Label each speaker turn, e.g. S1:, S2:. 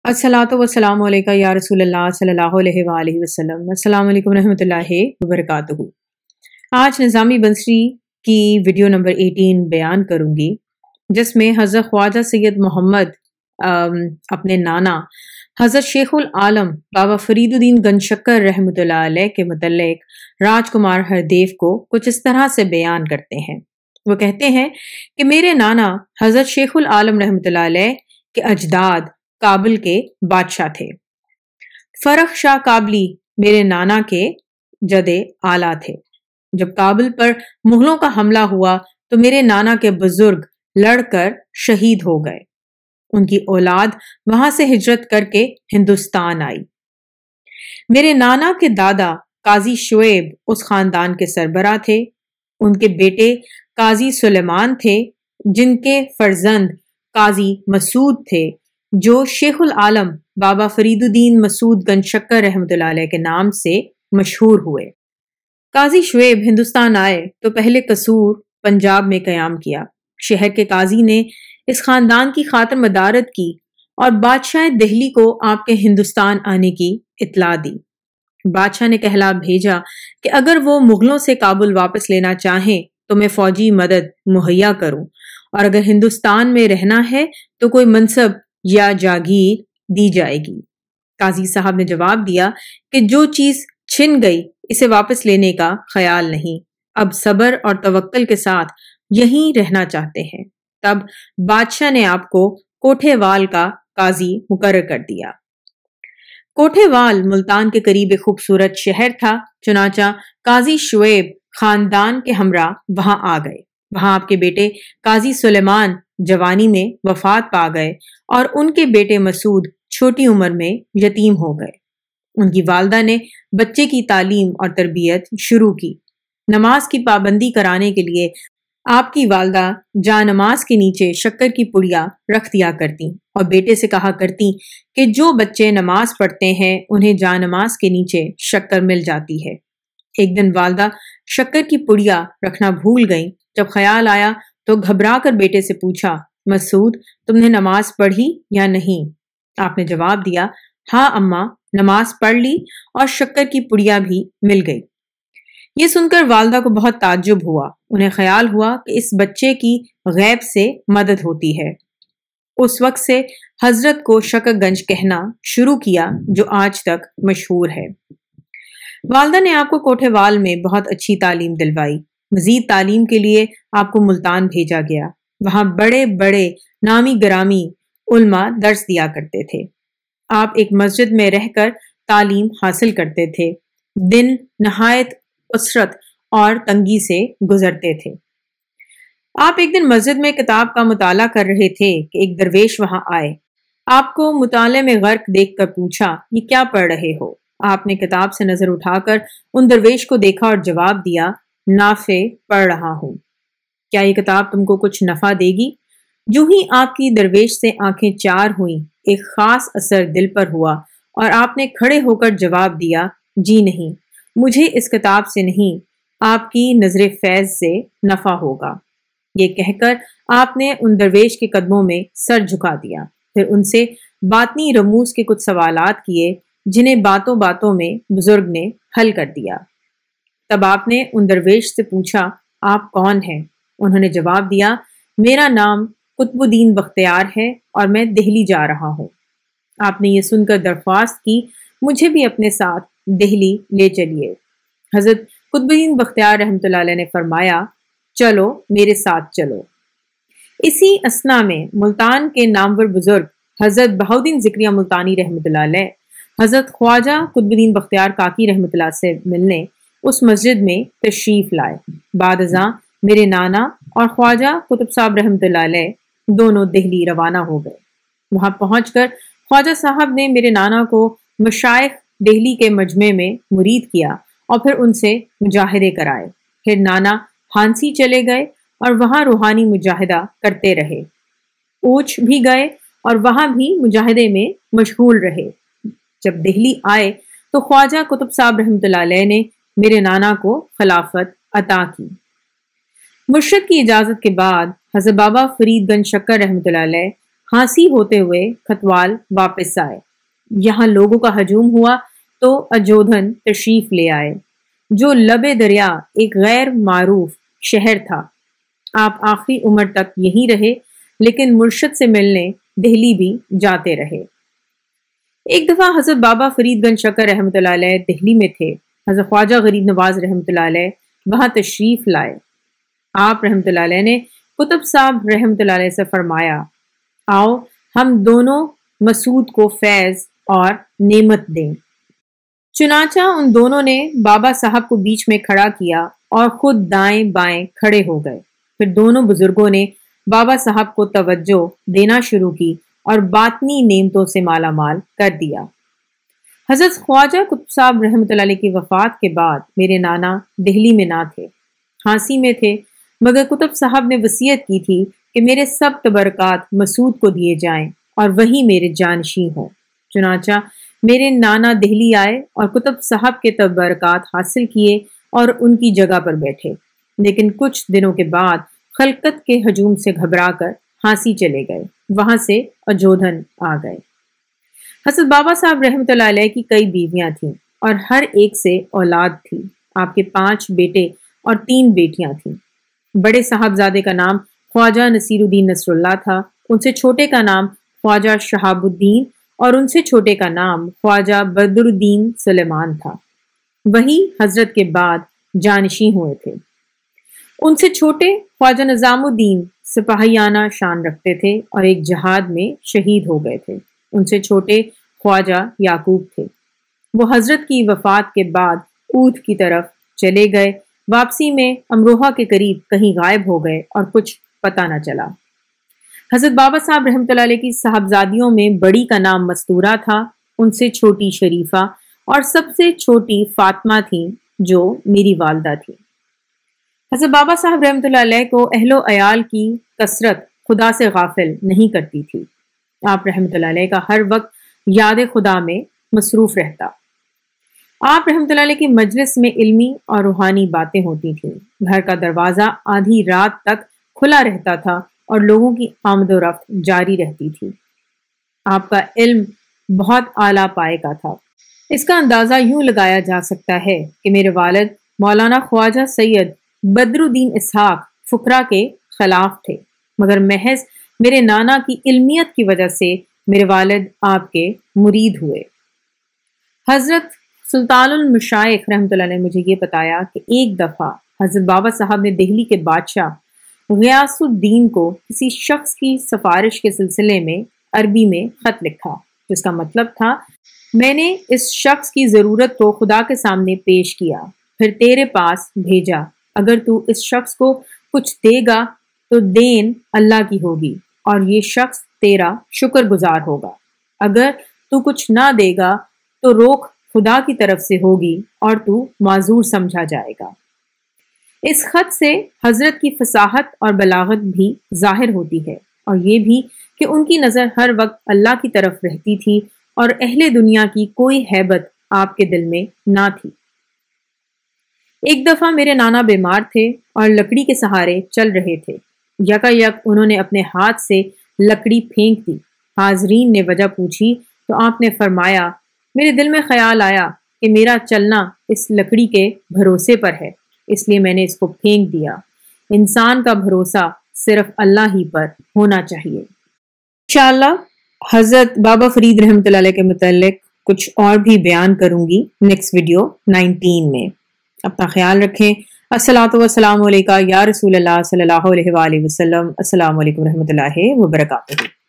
S1: अस्सलातु वस्सलामु अलैका या रसूल अल्लाह सल्लल्लाहु अलैहि वसल्लम। अस्सलाम वालेकुम रहमतुल्लाहि वबरकातुहू। आज निज़ामी बंसरी की वीडियो नंबर 18 बयान करूंगी, जिसमें हज़रत ख्वाजा सैयद मोहम्मद अपने नाना हज़रत शेखुल आलम बाबा फरीदुद्दीन गंजशक्कर रहमतुल्लाह अलैह के मुतल्लिक राजकुमार हरदेव को कुछ इस तरह से बयान करते हैं। वो कहते हैं कि मेरे नाना हज़रत शेखुल आलम रहमतुल्लाह अलैह के अजदाद काबिल के बादशाह थे। फरख शाह काबली मेरे नाना के जदे आला थे। जब काबिल पर मुगलों का हमला हुआ तो मेरे नाना के बुजुर्ग लड़कर शहीद हो गए। उनकी औलाद वहां से हिजरत करके हिंदुस्तान आई। मेरे नाना के दादा काजी शुएब उस खानदान के सरबरा थे। उनके बेटे काजी सुलेमान थे, जिनके फर्जंद काजी मसूद थे, जो शेखुल आलम बाबा फरीदुद्दीन मसूद गंजशक्कर रहमतुल्लाह अलैह के नाम से मशहूर हुए। काजी शुएब हिंदुस्तान आए तो पहले कसूर पंजाब में कयाम किया। शहर के काजी ने इस खानदान की खातिर मदारत की और बादशाह दिल्ली को आपके हिंदुस्तान आने की इत्तला दी। बादशाह ने कहला भेजा कि अगर वो मुगलों से काबुल वापस लेना चाहें तो मैं फौजी मदद मुहैया करूं, और अगर हिंदुस्तान में रहना है तो कोई मनसब या जागीर दी जाएगी। काजी साहब ने जवाब दिया कि जो चीज छिन गई इसे वापस लेने का ख्याल नहीं, अब सब्र और तवक्कल के साथ यहीं रहना चाहते हैं। तब बादशाह ने आपको कोठेवाल का काजी मुकर्रर कर दिया। कोठेवाल मुल्तान के करीब एक खूबसूरत शहर था। चुनाचा काजी शुएब खानदान के हमरा वहां आ गए। वहां आपके बेटे काजी सुलेमान जवानी में वफात पा गए और उनके बेटे मसूद छोटी उम्र में यतीम हो गए। उनकी वालदा ने बच्चे की तालीम और तरबियत शुरू की। नमाज की पाबंदी कराने के लिए आपकी वालदा जानमाज के नीचे शक्कर की पुड़िया रख दिया करती और बेटे से कहा करती कि जो बच्चे नमाज पढ़ते हैं उन्हें जानमाज के नीचे शक्कर मिल जाती है। एक दिन वालदा शक्कर की पुड़िया रखना भूल गई। जब ख्याल आया तो घबरा कर बेटे से पूछा, मसूद तुमने नमाज पढ़ी या नहीं? आपने जवाब दिया, हाँ अम्मा, नमाज पढ़ ली और शक्कर की पुड़िया भी मिल गई। ये सुनकर वालदा को बहुत ताज्जुब हुआ। उन्हें ख्याल हुआ कि इस बच्चे की गैब से मदद होती है। उस वक्त से हजरत को शक्करगंज कहना शुरू किया, जो आज तक मशहूर है। वालदा ने आपको कोठेवाल में बहुत अच्छी तालीम दिलवाई। मजीद तालीम के लिए आपको मुल्तान भेजा गया। वहां बड़े बड़े नामी गरामी उल्मा दर्स दिया करते थे। आप एक मस्जिद में रहकर तालीम हासिल करते थे। दिन नहायत उसरत और तंगी से गुजरते थे। आप एक दिन मस्जिद में किताब का मुताला कर रहे थे कि एक दरवेश वहां आए। आपको मुताले में गर्क देखकर पूछा, ये क्या पढ़ रहे हो? आपने किताब से नजर उठाकर उन दरवेश को देखा और जवाब दिया, नाफे पढ़ रहा हूं। क्या ये किताब तुमको कुछ नफा देगी? जो ही आपकी दरवेश से आंखें चार हुई, एक खास असर दिल पर हुआ और आपने खड़े होकर जवाब दिया, जी नहीं, मुझे इस किताब से नहीं, आपकी नजर फैज से नफा होगा। ये कहकर आपने उन दरवेश के कदमों में सर झुका दिया। फिर उनसे बातनी रमूज के कुछ सवालात किए, जिन्हें बातों बातों में बुजुर्ग ने हल कर दिया। तब आपने उन दरवेश से पूछा, आप कौन हैं? उन्होंने जवाब दिया, मेरा नाम कुतुबुद्दीन बख्तियार है और मैं दिल्ली जा रहा हूँ। आपने ये सुनकर दरख्वास्त की, मुझे भी अपने साथ दिल्ली ले चलिए। हजरत कुतुबुद्दीन बख्तियार रहमतुल्लाह अलैह ने फरमाया, चलो मेरे साथ चलो। इसी असना में मुल्तान के नामवर बुजुर्ग हजरत बहाउद्दीन ज़िक्रिया मुल्तानी रहमतुल्लाह अलैह हजरत ख्वाजा कुतुबुद्दीन बख्तियार काकी रहमतुल्लाह से मिलने उस मस्जिद में तशरीफ लाए। बाद अज़ां मेरे नाना और ख्वाजा कुतुब साहब रहमतुल्लाह अलैह दोनों दिल्ली रवाना हो गए। वहां पहुंचकर ख्वाजा साहब ने मेरे नाना को मशाइख दिल्ली के मजमे में मुरीद किया और फिर उनसे मुजाहिदे कराए। फिर नाना हांसी चले गए और वहां रूहानी मुजाहिदा करते रहे। ऊंच भी गए और वहां भी मुजाहिदे में मशगूल रहे। जब दिल्ली आए तो ख्वाजा कुतुब साहब रहमतुल्लाह अलैह ने मेरे नाना को खिलाफत अता की। मुर्शिद की इजाजत के बाद हज़रत बाबा फरीद गंजशक्कर रहमतुल्लाह अलैह ہانسی ہوتے ہوئے کھتوال واپس آئے۔ یہاں لوگوں کا ہجوم ہوا تو اجودھن تشریف لے آئے، جو لب دریا ایک غیر معروف شہر تھا۔ آپ آخری عمر تک یہیں رہے، لیکن مرشد سے ملنے دہلی بھی جاتے رہے۔ ایک دفعہ حضرت بابا فرید گنج شکر رحمۃ اللہ علیہ دہلی میں تھے۔ حضرت خواجہ غریب نواز رحمۃ اللہ علیہ وہاں تشریف لائے۔ آپ رحمۃ اللہ علیہ نے قطب صاحب رحمۃ اللہ علیہ سے فرمایا، آؤ ہم دونوں مسعود کو فیض اور نعمت دیں۔ چنانچہ ان دونوں نے بابا صاحب کو بیچ میں کھڑا کیا اور خود دائیں بائیں کھڑے ہو گئے۔ پھر دونوں بزرگوں نے بابا صاحب کو توجہ دینا شروع کی اور باطنی نعمتوں سے مالا مال کر دیا۔ حضرت خواجہ قطب صاحب رحمۃ اللہ علیہ کی وفات کے بعد میرے نانا دہلی میں نہ تھے، ہانسی میں تھے، مگر قطب صاحب نے وصیت کی تھی کہ میرے سب تبرکات مسعود کو دیے جائیں اور وہی میرے جانشین ہوں۔ چنانچہ میرے نانا دہلی آئے اور قطب صاحب کے تبرکات حاصل کیے اور ان کی جگہ پر بیٹھے، لیکن کچھ دنوں کے بعد خلقت کے ہجوم سے گھبرا کر ہانسی چلے گئے، وہاں سے اجودھن آ گئے۔ حضرت بابا صاحب رحمۃ اللہ علیہ کی کئی بیویاں تھیں اور ہر ایک سے اولاد تھی۔ آپ کے 5 بیٹے اور 3 بیٹیاں تھیں۔ بڑے صاحبزادے کا نام خواجہ نصیر الدین نصر اللہ تھا، ان سے چھوٹے کا نام خواجہ شہاب الدین اور ان سے چھوٹے کا نام خواجہ بدر الدین سلیمان تھا۔ وہی حضرت کے بعد جانشین ہوئے تھے۔ ان سے چھوٹے خواجہ نظام الدین سپاہیانہ شان رکھتے تھے اور ایک جہاد میں شہید ہو گئے تھے۔ ان سے چھوٹے خواجہ یعقوب تھے۔ وہ حضرت کی وفات کے بعد اودھ کی طرف چلے گئے، واپسی میں امروہہ کے قریب کہیں غائب ہو گئے اور کچھ پتہ نہ چلا۔ حضرت بابا صاحب رحمۃ اللہ علیہ کی صاحبزادیوں میں بڑی کا نام مستورہ تھا، ان سے چھوٹی شریفہ اور سب سے چھوٹی فاطمہ تھیں جو میری والدہ تھی۔ حضرت بابا صاحب رحمۃ اللہ علیہ کو اہل و عیال کی کثرت خدا سے غافل نہیں کرتی تھی۔ آپ رحمۃ اللہ علیہ کا ہر وقت یاد خدا میں مصروف رہتا۔ آپ رحمۃ اللہ علیہ کی مجلس میں علمی اور روحانی باتیں ہوتی تھیں۔ گھر کا دروازہ آدھی رات تک کھلا رہتا تھا اور لوگوں کی آمد و رفت جاری رہتی تھی۔ آپ کا علم بہت اعلیٰ پائے کا تھا۔ اس کا اندازہ یوں لگایا جا سکتا ہے کہ میرے والد مولانا خواجہ سید بدر الدین اسحاق فقرا کے خلاف تھے، مگر محض میرے نانا کی علمیت کی وجہ سے میرے والد آپ کے مرید ہوئے۔ حضرت سلطان المشائخ رحمۃ اللہ نے مجھے یہ بتایا کہ ایک دفعہ حضرت بابا صاحب نے دہلی کے بادشاہ غیاث الدین کو کسی شخص کی سفارش کے سلسلے میں عربی میں خط لکھا، جس کا مطلب تھا، میں نے اس شخص کی ضرورت کو خدا کے سامنے پیش کیا، پھر تیرے پاس بھیجا، اگر تو اس شخص کو کچھ دے گا تو دین اللہ کی ہوگی اور یہ شخص تیرا شکر گزار ہوگا، اگر تو کچھ نہ دے گا تو روک خدا کی طرف سے ہوگی اور تو معذور سمجھا جائے گا۔ اس خط سے حضرت کی فصاحت اور بلاغت بھی ظاہر ہوتی ہے، اور یہ بھی کہ ان کی نظر ہر وقت اللہ کی طرف رہتی تھی اور اہل دنیا کی کوئی ہیبت آپ کے دل میں نہ تھی۔ ایک دفعہ میرے نانا بیمار تھے اور لکڑی کے سہارے چل رہے تھے۔ یکا یک انہوں نے اپنے ہاتھ سے لکڑی پھینک دی۔ حاضرین نے وجہ پوچھی تو آپ نے فرمایا، میرے دل میں خیال آیا کہ میرا چلنا اس لکڑی کے بھروسے پر ہے، اس لیے میں نے اس کو پھینک دیا۔ انسان کا بھروسہ صرف اللہ ہی پر ہونا چاہیے۔ انشاءاللہ حضرت بابا فرید رحمۃ اللہ علیہ کے متعلق کچھ اور بھی بیان کروں گی نیکسٹ ویڈیو 19 میں۔ اپنا خیال رکھیں۔ الصلاۃ والسلام علیکہ یا رسول اللہ صلی اللہ علیہ وآلہ وسلم۔ السلام علیکم ورحمۃ اللہ وبرکاتہ۔